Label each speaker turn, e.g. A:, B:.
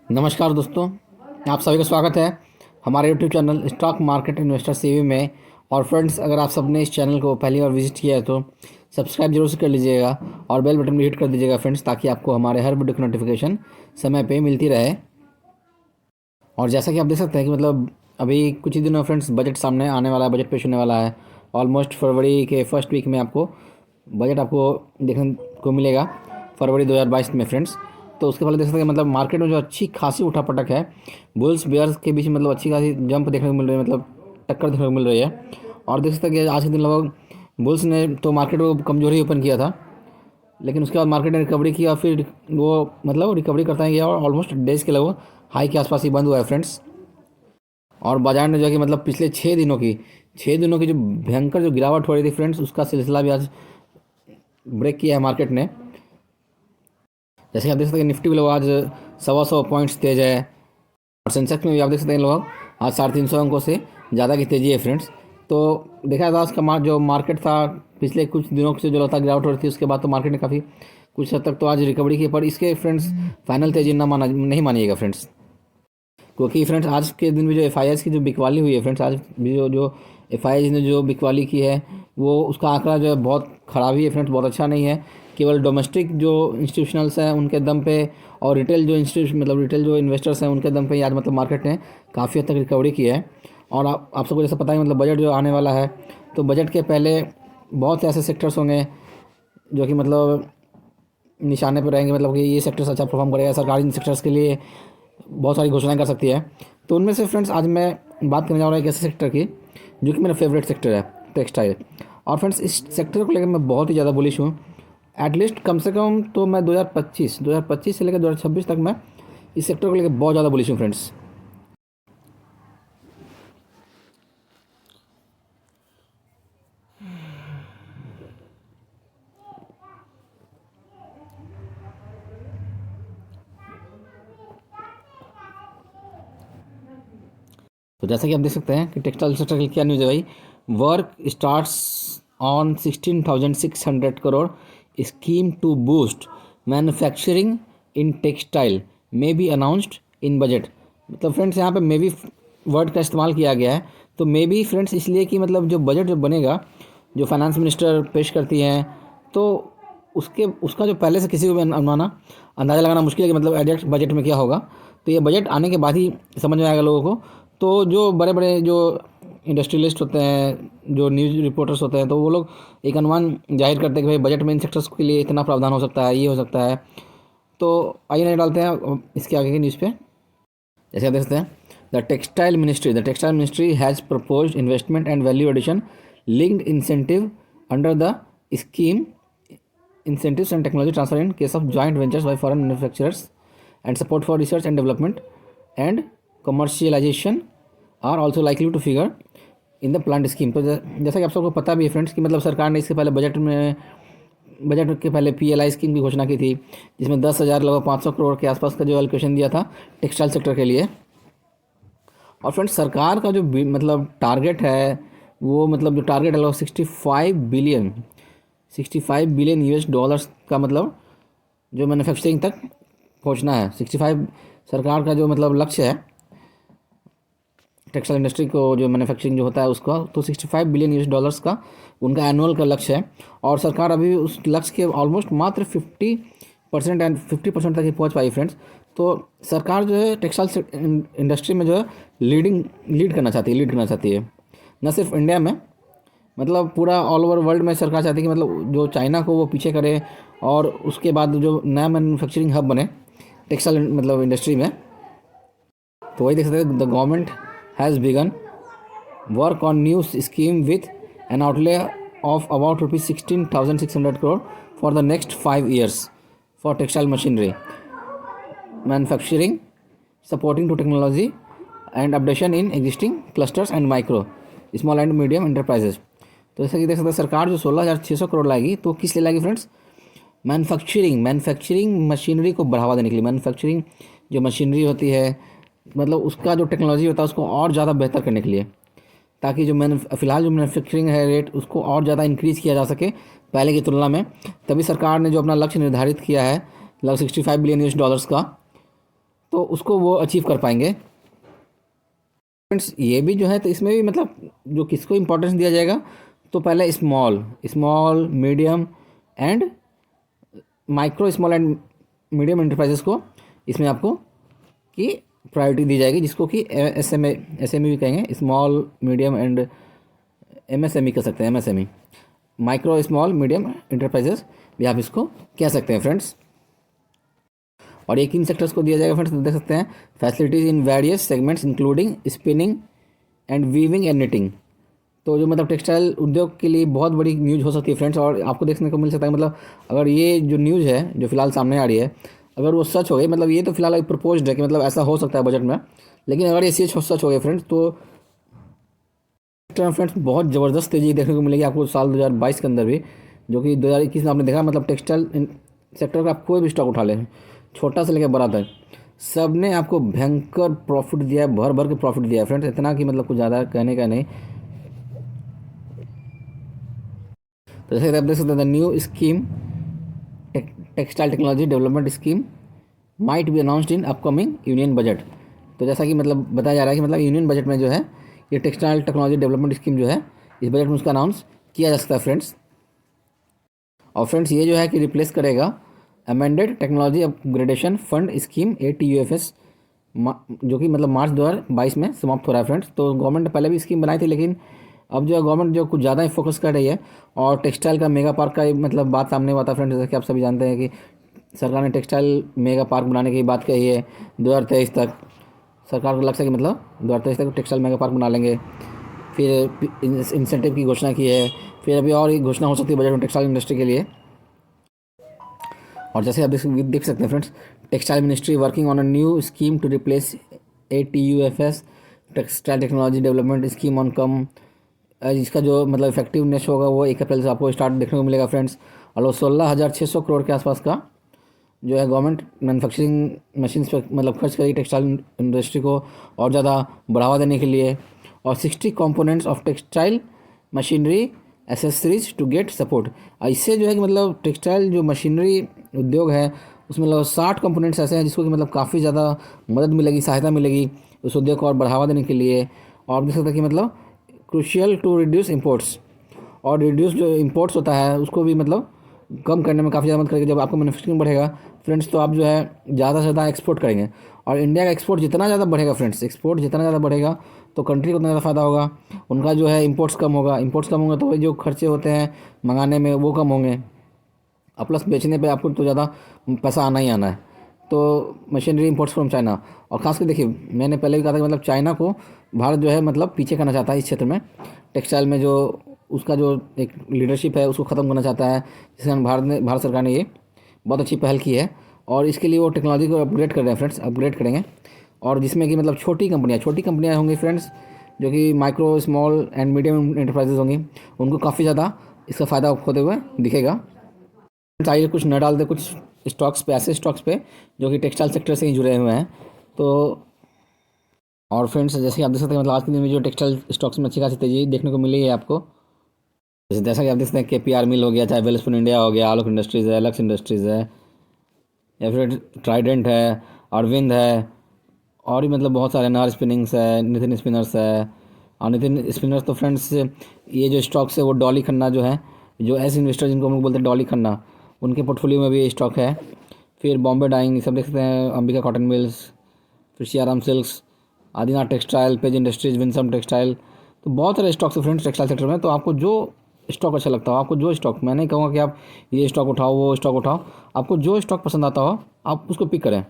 A: नमस्कार दोस्तों, आप सभी का स्वागत है हमारे YouTube channel stock market investor CV में। और फ्रेंड्स, अगर आप सबने इस चैनल को पहली बार विजिट किया है तो सब्सक्राइब जरूर से कर लीजिएगा और बेल बटन भी हिट कर दीजिएगा फ्रेंड्स, ताकि आपको हमारे हर वीडियो की नोटिफिकेशन समय पे मिलती रहे। और जैसा कि आप देख सकते हैं कि अभी कुछ ही दिनों फ्रेंड्स बजट सामने आने वाला है, बजट पेश होने वाला है। ऑलमोस्ट फरवरी के फर्स्ट वीक में आपको बजट देखने को मिलेगा, फरवरी 2022 में फ्रेंड्स। तो उसके पहले देख सकते हैं मार्केट में जो अच्छी खासी उठापटक है, बुल्स बेयर्स के बीच में अच्छी खासी जंप देखने को मिल रही है, टक्कर देखने को मिल रही है। और देख सकते हैं कि आज के दिन लगभग बुल्स ने तो मार्केट को कमजोरी ओपन किया था, लेकिन उसके बाद मार्केट ने रिकवरी किया, फिर वो रिकवरी करता है गया और ऑलमोस्ट डेज के लगभग हाई के आसपास ही बंद हुआ है फ्रेंड्स। और बाजार ने जो कि पिछले 6 दिनों की जो भयंकर जो गिरावट हो रही थी फ्रेंड्स, उसका सिलसिला भी आज ब्रेक किया है मार्केट ने। जैसे आप देख सकते हैं निफ्टी भी लोग आज 125 पॉइंट्स तेज है, और सेंसेक्स में भी आप देख सकते हैं लोग आज 350 अंकों से ज़्यादा की तेज़ी है फ्रेंड्स। तो देखा था आज का जो मार्केट था पिछले कुछ दिनों से जो लगातार गिरावट हो रही थी, उसके बाद तो मार्केट ने काफ़ी कुछ हद तक तो आज रिकवरी की, पर इसके फ्रेंड्स फाइनल तेज़ी नहीं मानिएगा फ्रेंड्स। क्योंकि फ्रेंड्स आज के दिन भी जो एफ की जो बिकवाली हुई है फ्रेंड्स, आज भी जो एफ ने जो बिकवाली की है वो उसका आंकड़ा जो है बहुत ख़राब ही है फ्रेंड्स, बहुत अच्छा नहीं है। केवल डोमेस्टिक जो इंस्टीट्यूशनल्स हैं उनके दम पे और रिटेल जो रिटेल जो इन्वेस्टर्स हैं उनके दम पे आज मार्केट ने काफ़ी हद तक रिकवरी की है। और आप सबको जैसा पता है बजट जो आने वाला है, तो बजट के पहले बहुत से ऐसे सेक्टर्स होंगे जो कि निशाने पर रहेंगे, कि ये सेक्टर्स अच्छा परफॉर्म करेगा। सरकार इन सेक्टर्स के लिए बहुत सारी घोषणाएं कर सकती है। तो उनमें से फ्रेंड्स आज मैं बात करने जा रहा हूँ एक ऐसे सेक्टर की जो कि मेरा फेवरेट सेक्टर है, टेक्सटाइल। और फ्रेंड्स इस सेक्टर को लेकर मैं बहुत ही ज़्यादा बुलिश हूँ। एटलीस्ट कम से कम तो मैं 2025 से लेकर 2026 तक मैं इस सेक्टर को लेकर बहुत ज़्यादा बुलिश हूँ फ्रेंड्स। तो जैसा कि आप देख सकते हैं कि टेक्सटाइल सेक्टर की क्या न्यूज़ है भाई। Work starts on 16,600 crore scheme to boost manufacturing in textile may be announced in budget. Friends यहाँ पे मे बी वर्ड का इस्तेमाल किया गया है। तो मे बी फ्रेंड्स इसलिए कि जो बजट जो बनेगा, जो फाइनेंस मिनिस्टर पेश करती हैं, तो उसका जो पहले से किसी को भी अंदाज़ा लगाना मुश्किल है कि एग्जैक्ट बजट में क्या होगा। तो ये बजट आने के बाद ही समझ में आएगा लोगों को। तो जो बड़े बड़े जो इंडस्ट्रियलिस्ट होते हैं, जो न्यूज़ रिपोर्टर्स होते हैं, तो वो लोग एक अनुमान जाहिर करते हैं कि भाई बजट में इन सेक्टर्स के लिए इतना प्रावधान हो सकता है, ये हो सकता है। तो आइए नहीं डालते हैं इसके आगे की न्यूज़ पे। जैसे आप देख सकते हैं the textile ministry has proposed investment and value addition linked incentive under the scheme incentives and technology transfer in case of joint ventures by foreign manufacturers and support for research and development and commercialization are also likely to figure in the planned scheme। तो जैसा कि आप सबको पता भी है friends कि सरकार ने इसके पहले बजट के पहले PLI स्कीम की घोषणा की थी, जिसमें 10,000 लगभग 500 करोड़ के आसपास का जो एलोकेशन दिया था टेक्सटाइल सेक्टर के लिए। और फ्रेंड्स सरकार का जो टारगेट है वो जो टारगेट है 65 बिलियन US डॉलर्स का जो मैन्युफैक्चरिंग तक पहुंचना है। 65 सरकार का जो लक्ष्य है टेक्सटाइल इंडस्ट्री को, जो मैन्युफैक्चरिंग जो होता है उसका, तो 65 बिलियन US डॉलर्स का उनका एनुअल का लक्ष्य है। और सरकार अभी उस लक्ष्य के ऑलमोस्ट मात्र 50% तक ही पहुंच पाई फ्रेंड्स। तो सरकार जो है टेक्सटाइल इंडस्ट्री में जो है लीड करना चाहती है, न सिर्फ इंडिया में, पूरा ऑल ओवर वर्ल्ड में सरकार चाहती है कि जो चाइना को वो पीछे करे और उसके बाद जो नया मैन्युफैक्चरिंग हब बने टेक्सटाइल इंडस्ट्री में। तो वही देख सकते हैं the government has begun work on new scheme with an outlay of about ₹16,600 crore for the next 5 years for textile machinery manufacturing supporting to technology and updation in existing clusters and micro small and medium enterprises. तो जैसा कि देख सकते हैं सरकार जो 16,600 करोड़ लाएगी, तो किस लिए लाएगी फ्रेंड्स? मैन्युफैक्चरिंग मशीनरी को बढ़ावा देने के लिए। मैन्युफैक्चरिंग जो मशीनरी होती है, उसका जो टेक्नोलॉजी होता है उसको और ज़्यादा बेहतर करने के लिए, ताकि जो फ़िलहाल जो मैन्युफैक्चरिंग है रेट उसको और ज़्यादा इंक्रीज़ किया जा सके पहले की तुलना में। तभी सरकार ने जो अपना लक्ष्य निर्धारित किया है लगभग 65 बिलियन US डॉलर्स का, तो उसको वो अचीव कर पाएंगे। फ्रेंड्स ये भी जो है तो इसमें भी मतलब जो किसको इम्पोर्टेंस दिया जाएगा, तो पहले small small medium and micro small and medium enterprises को इसमें आपको की प्रायोरिटी दी जाएगी, जिसको कि एसएमई भी कहेंगे, स्मॉल मीडियम एंड एमएसएमई कर सकते हैं, MSME micro small medium enterprises भी आप इसको कह सकते हैं फ्रेंड्स। और ये किन सेक्टर्स को दिया जाएगा फ्रेंड्स, देख सकते हैं facilities in various segments including spinning and weaving and knitting. तो जो मतलब टेक्सटाइल उद्योग के लिए बहुत बड़ी न्यूज़ हो सकती है फ्रेंड्स, और आपको देखने को मिल सकता है मतलब अगर ये जो न्यूज़ है जो फिलहाल सामने आ रही है अगर वो सच हो गई, मतलब ये तो फिलहाल एक प्रपोज्ड है कि मतलब ऐसा हो सकता है बजट में, लेकिन अगर ये सच हो गए फ्रेंड्स तो फ्रेंड्स बहुत ज़बरदस्त तेज़ी देखने को मिलेगी आपको साल 2022 के अंदर भी, जो कि 2021 में आपने देखा मतलब टेक्सटाइल सेक्टर का आप कोई भी स्टॉक उठा लें, छोटा से लेकर बड़ा तक, सब ने आपको भयंकर प्रॉफिट दिया है, भर भर के प्रॉफिट दिया है फ्रेंड्स, इतना कि मतलब कुछ ज़्यादा कहने का नहीं। तो जैसे आप देख सकते हैं the new scheme textile technology development scheme might be announced in upcoming union budget. तो जैसा कि मतलब बताया जा रहा है कि मतलब यूनियन बजट में जो है ये टेक्सटाइल टेक्नोलॉजी डेवलपमेंट स्कीम जो है इस बजट में उसका अनाउंस किया जा सकता है फ्रेंड्स। और फ्रेंड्स ये जो है कि रिप्लेस करेगा amended technology upgradation fund scheme ATUFS, जो कि मतलब मार्च 2022 में समाप्त हो रहा है फ्रेंड्स। तो गवर्नमेंट ने पहले भी स्कीम बनाई थी, लेकिन अब जो है गवर्नमेंट जो कुछ ज़्यादा ही फोकस कर रही है, और टेक्सटाइल का मेगा पार्क का मतलब बात सामने हुआ था फ्रेंड्स, जैसे कि आप सभी जानते हैं कि सरकार ने टेक्सटाइल मेगा पार्क बनाने की बात कही है 2023 तक। सरकार को लक्ष्य है कि मतलब 2023 तक टेक्सटाइल मेगा पार्क बना लेंगे। फिर इंसेंटिव की घोषणा की है, फिर अभी और घोषणा हो सकती है बजट में टेक्सटाइल इंडस्ट्री के लिए। और जैसे आप देख सकते हैं friends, textile ministry working on a new scheme to replace ATUFS textile technology development scheme on come, इसका जो मतलब इफेक्टिवनेस होगा वो 1 अप्रैल से आपको स्टार्ट देखने को मिलेगा फ्रेंड्स। और वो 16,600 करोड़ के आसपास का जो है गवर्नमेंट मैन्युफैक्चरिंग मशीन्स पर मतलब खर्च करेगी टेक्सटाइल इंडस्ट्री को और ज़्यादा बढ़ावा देने के लिए। और 60 components of textile machinery accessories to get support. इससे जो है कि मतलब टेक्सटाइल जो मशीनरी उद्योग है उसमें मतलब 60 कंपोनेंट्स ऐसे हैं जिसको कि मतलब काफ़ी ज़्यादा मदद मिलेगी, सहायता मिलेगी उस उद्योग को और बढ़ावा देने के लिए। और देख सकते हैं कि मतलब क्रूशियल टू रिड्यूस इम्पोर्ट्स, और रिड्यूस जो इम्पोर्ट्स होता है उसको भी मतलब कम करने में काफ़ी ज़्यादा मदद करेगी। जब आपका मैन्युफैक्चरिंग बढ़ेगा फ्रेंड्स तो आप जो है ज़्यादा से ज़्यादा एक्सपोर्ट करेंगे, और इंडिया का एक्सपोर्ट जितना ज़्यादा बढ़ेगा फ्रेंड्स, एक्सपोर्ट जितना ज़्यादा बढ़ेगा तो कंट्री को उतना ज़्यादा फायदा होगा। उनका जो है इम्पोर्ट्स कम होगा, इम्पोर्ट्स कम होंगे तो जो खर्चे होते हैं मंगाने में वो कम होंगे, और प्लस बेचने पे आपको तो ज़्यादा पैसा आना ही आना है। तो मशीनरी इम्पोर्ट्स फ्रॉम चाइना, और खासकर देखिए मैंने पहले भी कहा था कि मतलब चाइना को भारत जो है मतलब पीछे करना चाहता है इस क्षेत्र में, टेक्सटाइल में जो उसका जो एक लीडरशिप है उसको ख़त्म करना चाहता है, जिसके कारण भारत सरकार ने ये बहुत अच्छी पहल की है। और इसके लिए वो टेक्नोलॉजी को अपग्रेड कर रहे हैं फ्रेंड्स, अपग्रेड करेंगे। और जिसमें कि मतलब छोटी कंपनियाँ होंगी फ्रेंड्स, जो कि micro small and medium enterprises होंगी, उनको काफ़ी ज़्यादा इसका फ़ायदा होते हुए दिखेगा। आइए कुछ न डाल दे कुछ स्टॉक्स पे, ऐसे स्टॉक्स पे जो कि टेक्सटाइल सेक्टर से ही जुड़े हुए हैं। तो और फ्रेंड्स जैसे कि आप देख सकते हैं मतलब आज के दिन में जो टेक्सटाइल स्टॉक्स में अच्छी खासी तेजी देखने को मिली है आपको, जैसा कि आप देख सकते हैं KPR मिल हो गया, चाहे वेलस्पून इंडिया हो गया, आलोक इंडस्ट्रीज़ है, लक्स इंडस्ट्रीज़ है, या फिर ट्राइडेंट है, अरविंद है, और भी मतलब बहुत सारे नार स्पिनिंग्स है, नितिन स्पिनर्स है। और नितिन स्पिनर्स तो फ्रेंड्स ये जो स्टॉक्स है वो डॉली खन्ना जो है, जो ऐसे इन्वेस्टर जिनको हम लोग बोलते हैं डॉली खन्ना, उनके पोर्टफोलियो में भी ये स्टॉक है। फिर बॉम्बे डाइंग सब देख सकते हैं, अंबिका कॉटन मिल्स, फिर Siyaram silks, Adinath textile, page industries, Winsome textile. तो बहुत सारे स्टॉक्स है फ्रेंड्स टेक्सटाइल सेक्टर में। तो आपको जो स्टॉक अच्छा लगता हो, आपको जो स्टॉक, मैं नहीं कहूँगा कि आप ये स्टॉक उठाओ वो स्टॉक उठाओ, आपको जो स्टॉक पसंद आता हो आप उसको पिक करें।